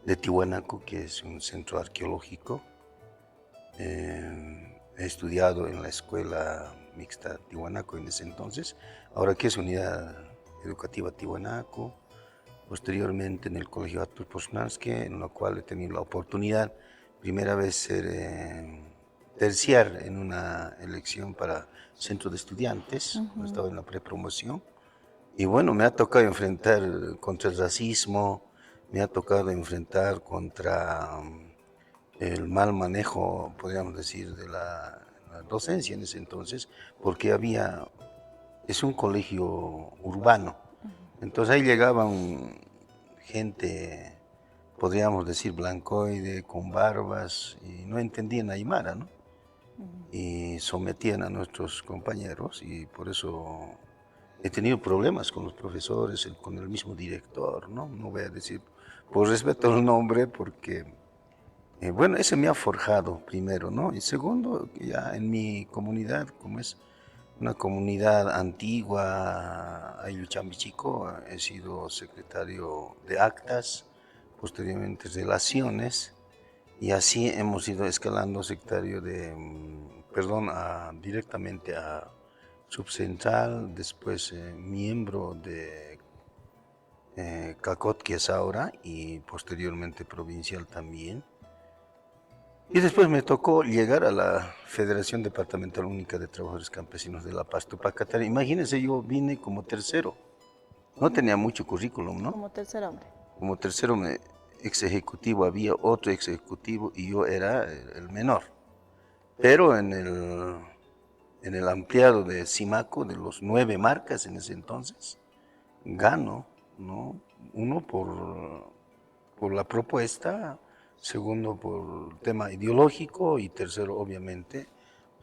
de Tiwanaku, que es un centro arqueológico. He estudiado en la escuela mixta Tiwanaku en ese entonces, ahora que es unidad educativa Tiwanaku, posteriormente en el colegio Artur Posnansky, en lo cual he tenido la oportunidad, primera vez ser terciar en una elección para centro de estudiantes, cuando estaba en la prepromoción. Y bueno, me ha tocado enfrentar contra el racismo, me ha tocado enfrentar contra el mal manejo, podríamos decir, de la docencia en ese entonces, porque es un colegio urbano. Entonces ahí llegaban gente, podríamos decir, blancoide, con barbas, y no entendían aymara, ¿no? Y sometían a nuestros compañeros, y por eso he tenido problemas con los profesores, con el mismo director, ¿no? No voy a decir por respeto al nombre, porque, bueno, ese me ha forjado primero, ¿no? Y segundo, ya en mi comunidad, como es una comunidad antigua, Ayuchambichico, he sido secretario de actas, posteriormente relaciones, y así hemos ido escalando secretario de, perdón, directamente a subcentral, después miembro de CACOT, que es ahora, y posteriormente provincial también. Y después me tocó llegar a la Federación Departamental Única de Trabajadores Campesinos de La Paz, Tupac Katari. Imagínense, yo vine como tercero, no tenía mucho currículum, ¿no? Como tercer hombre. Como tercero ex ejecutivo, había otro ex ejecutivo y yo era el menor. Pero en el ampliado de Simaco, de los 9 marcas en ese entonces, gano, ¿no? Uno por la propuesta, segundo por tema ideológico y tercero, obviamente,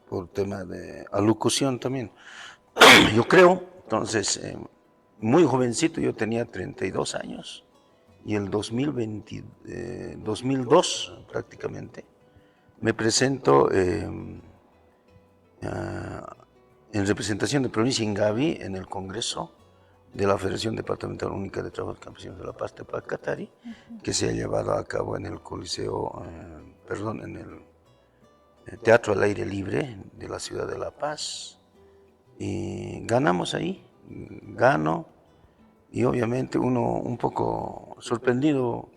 por tema de alocución también. Yo creo, entonces, muy jovencito, yo tenía 32 años, y el 2002 prácticamente, me presento en representación de provincia Ingavi en el Congreso de la Federación Departamental Única de Trabajadores Campesinos de La Paz, Tupac Katari, que se ha llevado a cabo en el Coliseo, perdón, en el Teatro al Aire Libre de la ciudad de La Paz. Y ganamos ahí, gano, y obviamente uno un poco sorprendido,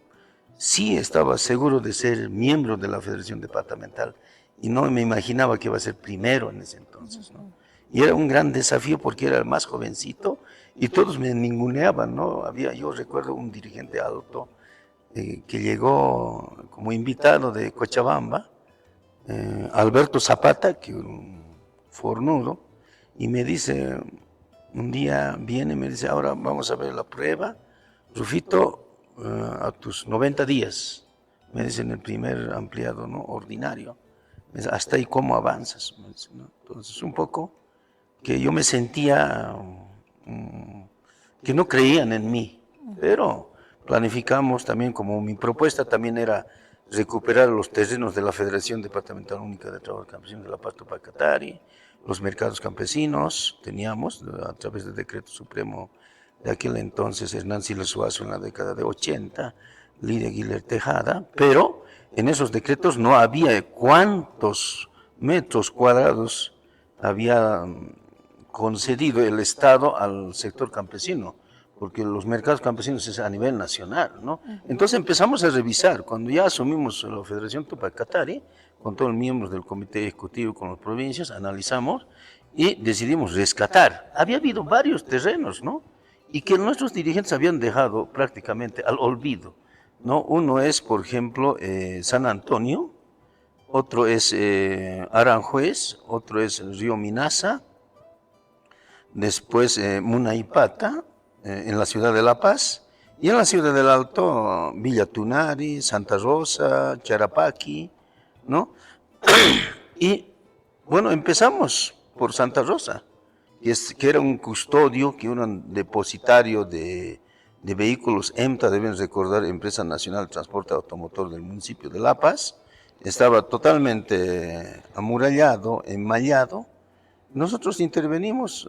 sí estaba seguro de ser miembro de la Federación Departamental y no me imaginaba que iba a ser primero en ese entonces, ¿no? Y era un gran desafío porque era el más jovencito y todos me ninguneaban, ¿no? Yo recuerdo un dirigente alto que llegó como invitado de Cochabamba, Alberto Zapata, que era un fornudo, y me dice, un día viene y me dice, ahora vamos a ver la prueba, Rufito, a tus 90 días, me dice en el primer ampliado, ¿no? Ordinario, me dice, hasta ahí cómo avanzas, me dice, ¿no? Entonces un poco que yo me sentía que no creían en mí, pero planificamos también, como mi propuesta también era recuperar los terrenos de la Federación Departamental Única de Trabajadores Campesinos de La Paz, Tupac Katari, los mercados campesinos, teníamos a través del decreto supremo de aquel entonces Hernán Siles Suazo en la década de 80, Lidia Aguilar Tejada, pero en esos decretos no había cuántos metros cuadrados había concedido el Estado al sector campesino, porque los mercados campesinos es a nivel nacional, ¿no? Entonces empezamos a revisar, cuando ya asumimos la Federación Tupac Katari, con todos los miembros del comité ejecutivo, con las provincias, analizamos y decidimos rescatar. Había habido varios terrenos, ¿no? Y que nuestros dirigentes habían dejado prácticamente al olvido, ¿no? Uno es, por ejemplo, San Antonio, otro es Aranjuez, otro es Río Minasa, después Munaipata, en la ciudad de La Paz, y en la ciudad del Alto, Villa Tunari, Santa Rosa, Charapaqui, ¿no? Y bueno, empezamos por Santa Rosa, que era un custodio, que era un depositario de vehículos EMTA, deben recordar, Empresa Nacional de Transporte Automotor del municipio de La Paz. Estaba totalmente amurallado, enmallado. Nosotros intervenimos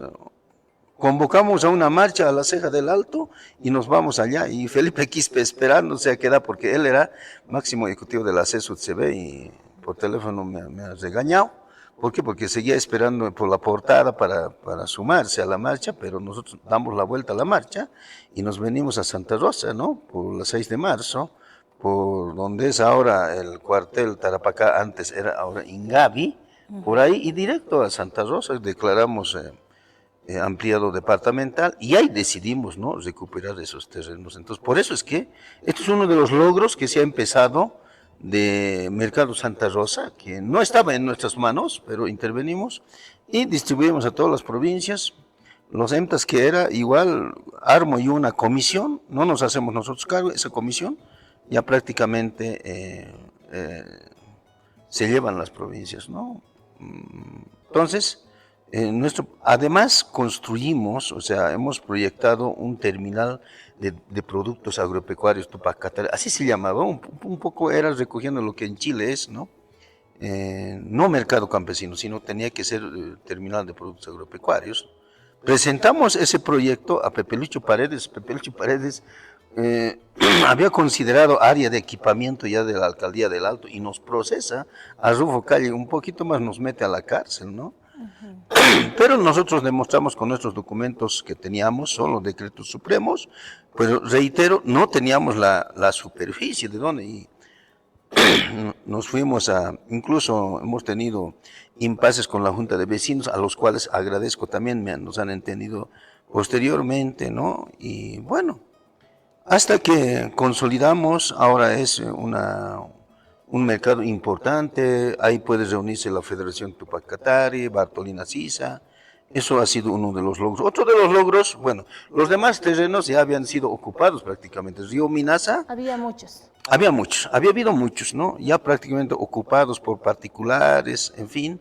convocamos a una marcha a la Ceja del Alto y nos vamos allá. Y Felipe Quispe esperándose a quedar, porque él era máximo ejecutivo de la CSUCB y por teléfono me ha regañado. ¿Por qué? Porque seguía esperando por la portada para sumarse a la marcha, pero nosotros damos la vuelta a la marcha y nos venimos a Santa Rosa, ¿no? Por la 6 de marzo, por donde es ahora el cuartel Tarapacá, antes era ahora Ingavi, por ahí y directo a Santa Rosa declaramos ampliado departamental y ahí decidimos, ¿no?, recuperar esos terrenos. Entonces, por eso es que esto es uno de los logros que se ha empezado de Mercado Santa Rosa, que no estaba en nuestras manos, pero intervenimos y distribuimos a todas las provincias. Los EMTAs, que era igual, armo y una comisión, no nos hacemos nosotros cargo, esa comisión ya prácticamente se llevan las provincias, ¿no? Entonces, además construimos, o sea, hemos proyectado un terminal de productos agropecuarios Tupac Katari, así se llamaba, un poco era recogiendo lo que en Chile es, ¿no? No mercado campesino, sino tenía que ser terminal de productos agropecuarios. Presentamos ese proyecto a Pepe Lucho Paredes. Pepe Lucho Paredes había considerado área de equipamiento ya de la Alcaldía del Alto y nos procesa a Rufo Calle, un poquito más nos mete a la cárcel, ¿no? Pero nosotros demostramos con nuestros documentos que teníamos, son los decretos supremos, pero reitero, no teníamos la superficie de dónde, y nos fuimos incluso hemos tenido impases con la Junta de Vecinos, a los cuales agradezco también, nos han entendido posteriormente, ¿no? Y bueno, hasta que consolidamos, ahora es un mercado importante, ahí puede reunirse la Federación Tupac Katari, Bartolina Sisa, eso ha sido uno de los logros. Otro de los logros, bueno, los demás terrenos ya habían sido ocupados prácticamente. Río Minasa. Había muchos. Había habido muchos, ¿no? Ya prácticamente ocupados por particulares, en fin.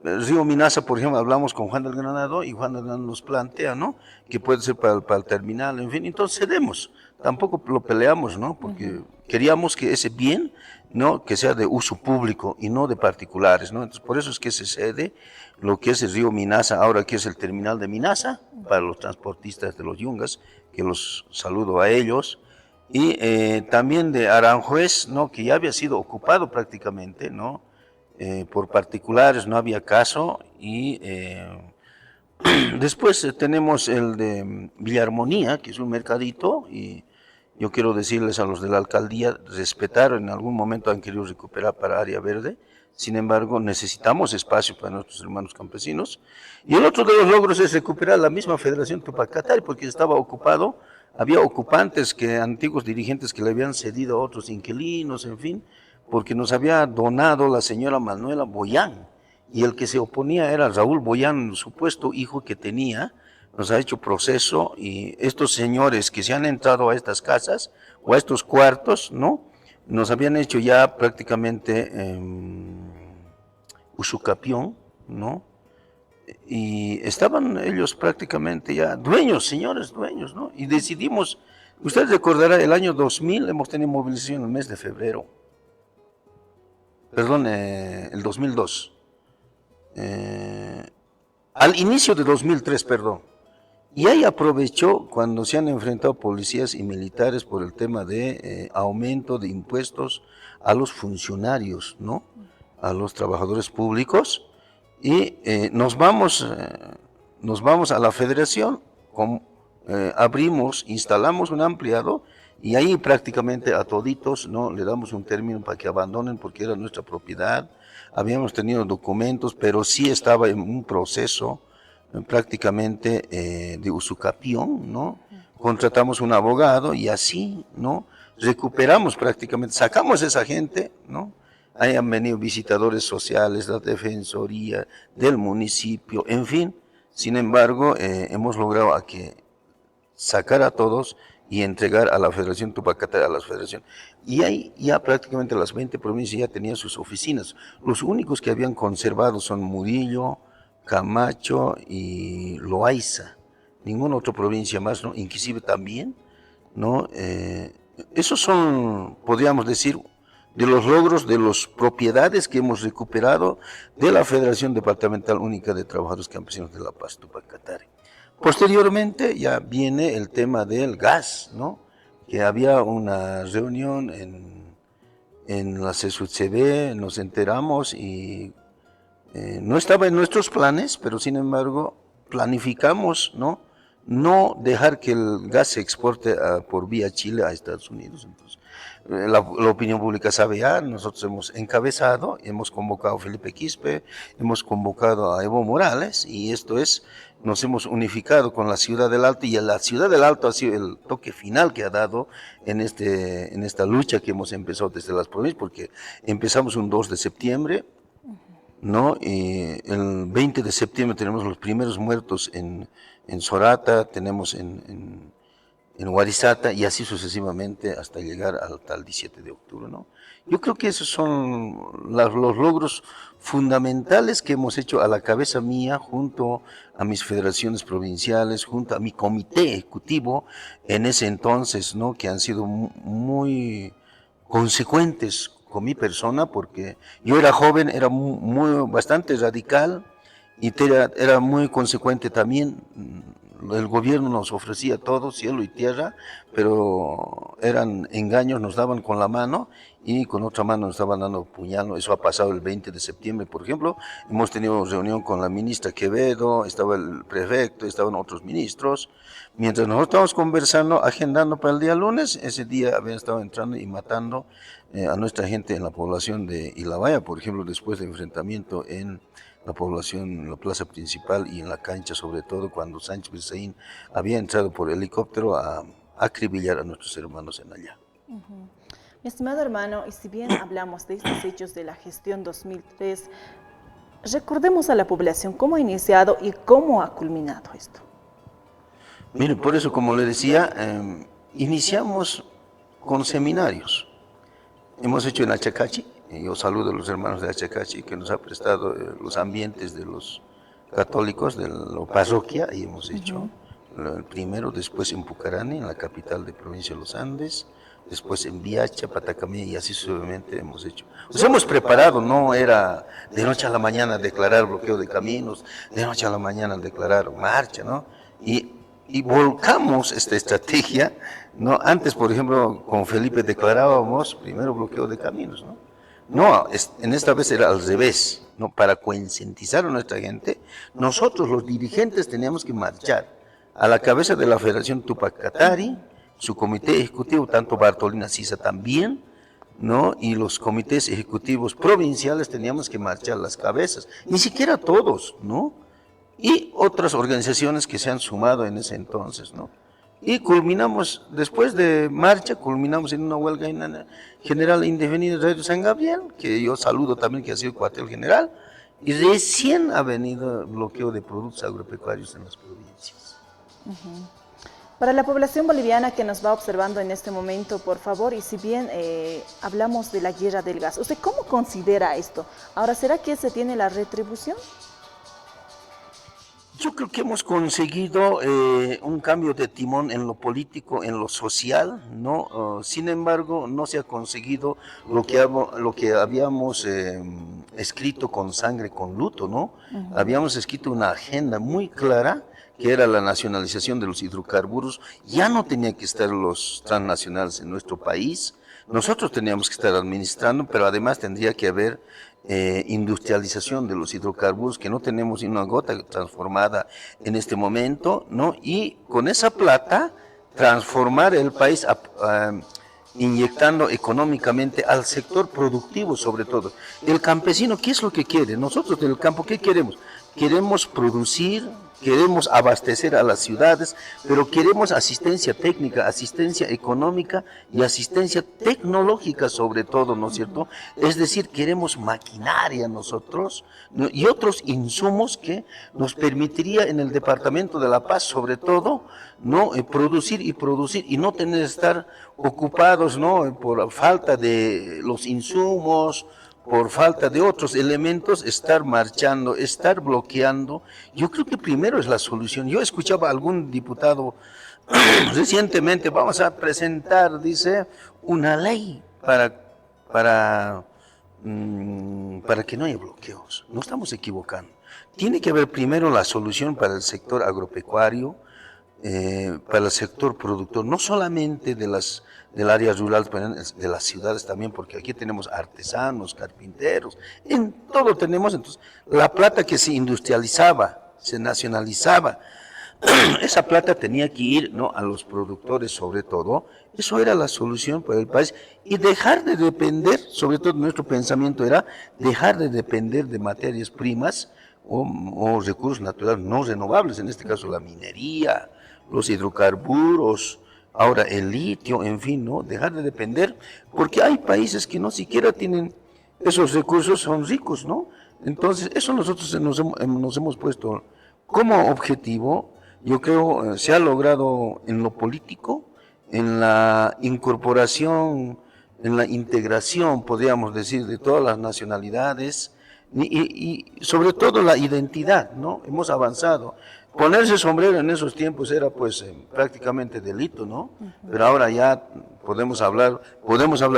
Río Minasa, por ejemplo, hablamos con Juan del Granado y Juan del Granado nos plantea, ¿no?, que puede ser para el terminal, en fin, entonces cedemos, tampoco lo peleamos, ¿no?, porque queríamos que ese bien, ¿no?, que sea de uso público y no de particulares, ¿no? Entonces por eso es que se cede lo que es el río Minasa, ahora que es el terminal de Minasa, para los transportistas de los Yungas, que los saludo a ellos, y también de Aranjuez, ¿no?, que ya había sido ocupado prácticamente, ¿no?, por particulares, no había caso, y después tenemos el de Villarmonía, que es un mercadito, y yo quiero decirles a los de la alcaldía, respetaron, en algún momento han querido recuperar para área verde, sin embargo necesitamos espacio para nuestros hermanos campesinos, y el otro de los logros es recuperar la misma Federación Tupac Katari, porque estaba ocupado, había ocupantes, antiguos dirigentes que le habían cedido a otros inquilinos, en fin, porque nos había donado la señora Manuela Boyán, y el que se oponía era Raúl Boyán, supuesto hijo que tenía, nos ha hecho proceso, y estos señores que se han entrado a estas casas, o a estos cuartos, ¿no?, nos habían hecho ya prácticamente usucapión, ¿no?, y estaban ellos prácticamente ya dueños, señores dueños, ¿no?, y decidimos, usted recordará, el año 2000 hemos tenido movilización en el mes de febrero, perdón, el 2002, al inicio de 2003, perdón, y ahí aprovechó cuando se han enfrentado policías y militares por el tema de aumento de impuestos a los funcionarios, ¿no?, a los trabajadores públicos, y nos vamos a la federación, instalamos un ampliado, y ahí prácticamente a toditos, ¿no?, le damos un término para que abandonen porque era nuestra propiedad, habíamos tenido documentos, pero sí estaba en un proceso prácticamente de usucapión, ¿no?, contratamos un abogado y así, ¿no?, recuperamos prácticamente, sacamos a esa gente, ¿no?, ahí han venido visitadores sociales, la defensoría del municipio, en fin, sin embargo, hemos logrado sacar a todos y entregar a la Federación Tupac Katari, a la Federación. Y ahí ya prácticamente las 20 provincias ya tenían sus oficinas. Los únicos que habían conservado son Murillo, Camacho y Loaiza. Ninguna otra provincia más, ¿no?, inclusive también, ¿no? Esos son, podríamos decir, de los logros, de las propiedades que hemos recuperado de la Federación Departamental Única de Trabajadores Campesinos de La Paz, Tupac Katari. Posteriormente ya viene el tema del gas, ¿no? Que había una reunión en la CSUCB, nos enteramos y no estaba en nuestros planes, pero sin embargo planificamos, ¿no? No dejar que el gas se exporte por vía Chile a Estados Unidos. Entonces, la opinión pública sabe ya, nosotros hemos encabezado, hemos convocado a Felipe Quispe, hemos convocado a Evo Morales y esto es, nos hemos unificado con la Ciudad del Alto y la Ciudad del Alto ha sido el toque final que ha dado en esta lucha que hemos empezado desde las provincias, porque empezamos un 2 de septiembre, ¿no? El 20 de septiembre tenemos los primeros muertos en Sorata, tenemos en Huarizata y así sucesivamente hasta llegar al 17 de octubre, ¿no? Yo creo que esos son los logros fundamentales que hemos hecho a la cabeza mía, junto a mis federaciones provinciales, junto a mi comité ejecutivo en ese entonces, ¿no? Que han sido muy consecuentes con mi persona, porque yo era joven, era bastante radical y era muy consecuente también. El gobierno nos ofrecía todo, cielo y tierra, pero eran engaños, nos daban con la mano y con otra mano nos estaban dando puñal. Eso ha pasado el 20 de septiembre, por ejemplo. Hemos tenido reunión con la ministra Quevedo, estaba el prefecto, estaban otros ministros. Mientras nosotros estábamos conversando, agendando para el día lunes, ese día habían estado entrando y matando a nuestra gente en la población de Ilabaya, por ejemplo, después del enfrentamiento en la población, en la plaza principal y en la cancha, sobre todo cuando Sánchez Berzaín había entrado por helicóptero a acribillar a nuestros hermanos en allá. Mi estimado hermano, y si bien hablamos de estos hechos de la gestión 2003, recordemos a la población cómo ha iniciado y cómo ha culminado esto. Mire, por eso, como le decía, iniciamos con seminarios. Hemos hecho en Achacachi. Yo saludo a los hermanos de Achacachi que nos ha prestado los ambientes de los católicos de la parroquia y hemos hecho el primero, después en Pucarani, en la capital de provincia de los Andes, después en Viacha, Patacamí y así sucesivamente hemos hecho. Nos hemos preparado, no era de noche a la mañana declarar bloqueo de caminos, de noche a la mañana declarar marcha, ¿no? Y volcamos esta estrategia, ¿no? Antes, por ejemplo, con Felipe declarábamos primero bloqueo de caminos, ¿no? No, en esta vez era al revés, ¿no? Para concientizar a nuestra gente, nosotros los dirigentes teníamos que marchar a la cabeza de la Federación Tupac Katari, su comité ejecutivo, tanto Bartolina Sisa también, ¿no? Y los comités ejecutivos provinciales teníamos que marchar las cabezas, ni siquiera todos, ¿no? Y otras organizaciones que se han sumado en ese entonces, ¿no? Y culminamos, después de marcha, culminamos en una huelga general indefinida de Radio San Gabriel, que yo saludo también, que ha sido cuartel general, y recién ha venido el bloqueo de productos agropecuarios en las provincias. Para la población boliviana que nos va observando en este momento, por favor, y si bien hablamos de la guerra del gas, ¿usted cómo considera esto? Ahora, ¿será que se tiene la retribución? Yo creo que hemos conseguido un cambio de timón en lo político, en lo social, ¿no? Sin embargo, no se ha conseguido lo que habíamos escrito con sangre, con luto, ¿no? Habíamos escrito una agenda muy clara, que era la nacionalización de los hidrocarburos. Ya no tenían que estar los transnacionales en nuestro país. Nosotros teníamos que estar administrando, pero además tendría que haber industrialización de los hidrocarburos, que no tenemos ni una gota transformada en este momento, ¿no? Y con esa plata transformar el país inyectando económicamente al sector productivo, sobre todo. El campesino, ¿qué es lo que quiere? Nosotros del campo, ¿qué queremos? Queremos producir, queremos abastecer a las ciudades, pero queremos asistencia técnica, asistencia económica y asistencia tecnológica sobre todo, ¿no es cierto? Es decir, queremos maquinaria nosotros, ¿no? Y otros insumos que nos permitiría en el departamento de La Paz, sobre todo, ¿no? Producir y no tener que estar ocupados, ¿no? Por falta de los insumos, por falta de otros elementos, estar marchando, estar bloqueando. Yo creo que primero es la solución. Yo escuchaba a algún diputado recientemente, vamos a presentar, dice, una ley para para que no haya bloqueos. No estamos equivocando. Tiene que haber primero la solución para el sector agropecuario, para el sector productor, no solamente del área rural, pero de las ciudades también, porque aquí tenemos artesanos, carpinteros, en todo tenemos. Entonces, la plata que se industrializaba, se nacionalizaba, esa plata tenía que ir, ¿no?, a los productores sobre todo. Eso era la solución para el país, y dejar de depender, sobre todo nuestro pensamiento era dejar de depender de materias primas o recursos naturales no renovables, en este caso la minería, los hidrocarburos, ahora el litio, en fin, ¿no? Dejar de depender, porque hay países que no siquiera tienen esos recursos, son ricos, ¿no? Entonces, eso nosotros nos hemos puesto como objetivo. Yo creo se ha logrado en lo político, en la incorporación, en la integración, podríamos decir, de todas las nacionalidades, y sobre todo la identidad, ¿no? Hemos avanzado. Ponerse sombrero en esos tiempos era pues prácticamente delito, ¿no? Pero ahora ya podemos hablar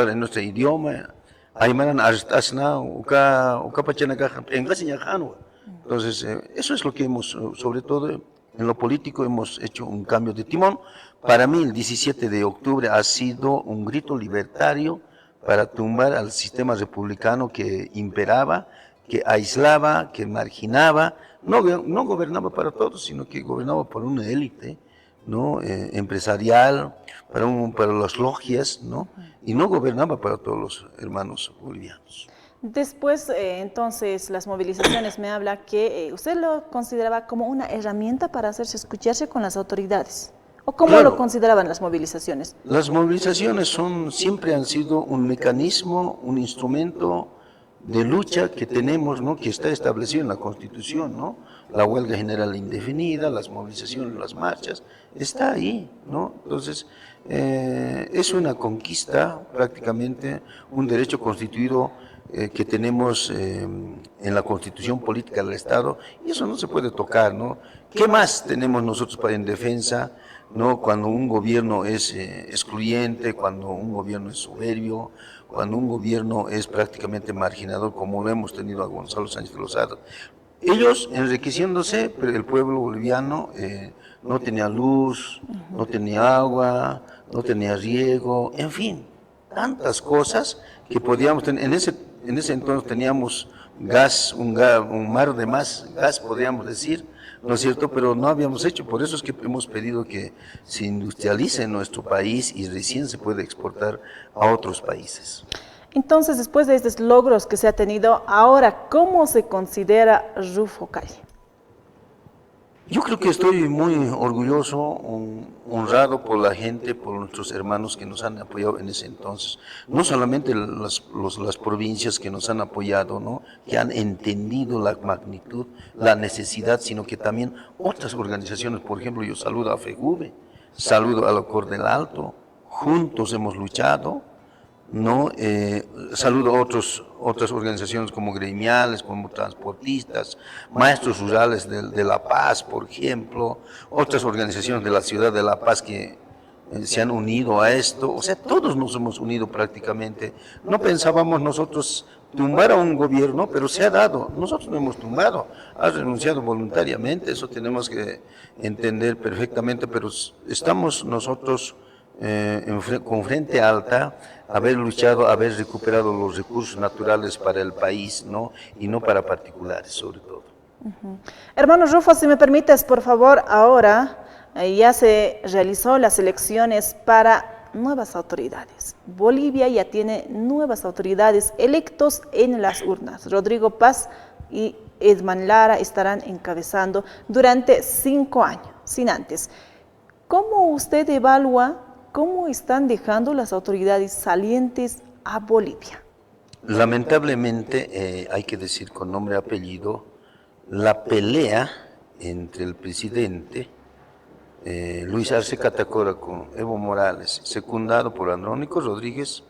en nuestro idioma. Entonces, eso es lo que hemos, sobre todo en lo político, hemos hecho un cambio de timón. Para mí, el 17 de octubre ha sido un grito libertario para tumbar al sistema republicano que imperaba, que aislaba, que marginaba, no gobernaba para todos, sino que gobernaba por una élite, ¿no? Empresarial, para las logias, ¿no? Y no gobernaba para todos los hermanos bolivianos. Después, entonces, las movilizaciones, me habla que usted lo consideraba como una herramienta para hacerse escucharse con las autoridades. ¿O cómo Claro. lo consideraban las movilizaciones? Las movilizaciones siempre han sido un mecanismo, un instrumento de lucha que tenemos, ¿no?, que está establecido en la Constitución, ¿no? La huelga general indefinida, las movilizaciones, las marchas, está ahí, ¿no? Entonces, es una conquista, prácticamente un derecho constituido que tenemos en la Constitución Política del Estado, y eso no se puede tocar, ¿no? ¿Qué más tenemos nosotros para en defensa, ¿no?, cuando un gobierno es excluyente, cuando un gobierno es soberbio, cuando un gobierno es prácticamente marginador, como lo hemos tenido a Gonzalo Sánchez de Lozada? Ellos enriqueciéndose, pero el pueblo boliviano no tenía luz, no tenía agua, no tenía riego, en fin, tantas cosas que podíamos tener. En ese entonces teníamos gas, un mar de más gas, podríamos decir, ¿no es cierto? Pero no habíamos hecho. Por eso es que hemos pedido que se industrialice en nuestro país y recién se puede exportar a otros países. Entonces, después de estos logros que se ha tenido, ahora, ¿cómo se considera Rufo Calle? Yo creo que estoy muy orgulloso, honrado por la gente, por nuestros hermanos que nos han apoyado en ese entonces. No solamente las provincias que nos han apoyado, ¿no?, que han entendido la magnitud, la necesidad, sino que también otras organizaciones. Por ejemplo, yo saludo a FEGUVE, saludo a la Cor del Alto, juntos hemos luchado, ¿no? Saludo a otras organizaciones como gremiales, como transportistas, maestros rurales de La Paz, por ejemplo, otras organizaciones de la ciudad de La Paz que se han unido a esto. O sea, todos nos hemos unido prácticamente. No pensábamos nosotros tumbar a un gobierno, pero se ha dado. Nosotros no hemos tumbado, ha renunciado voluntariamente, eso tenemos que entender perfectamente, pero estamos nosotros con frente alta, haber luchado, haber recuperado los recursos naturales para el país, ¿no?, y no para particulares, sobre todo. Hermano Rufo, si me permites, por favor, ahora ya se realizó las elecciones para nuevas autoridades. Bolivia ya tiene nuevas autoridades electos en las urnas. Rodrigo Paz y Edman Lara estarán encabezando durante 5 años, sin antes. ¿Cómo usted evalúa cómo están dejando las autoridades salientes a Bolivia? Lamentablemente, hay que decir con nombre y apellido, la pelea entre el presidente Luis Arce Catacora con Evo Morales, secundado por Andrónico Rodríguez,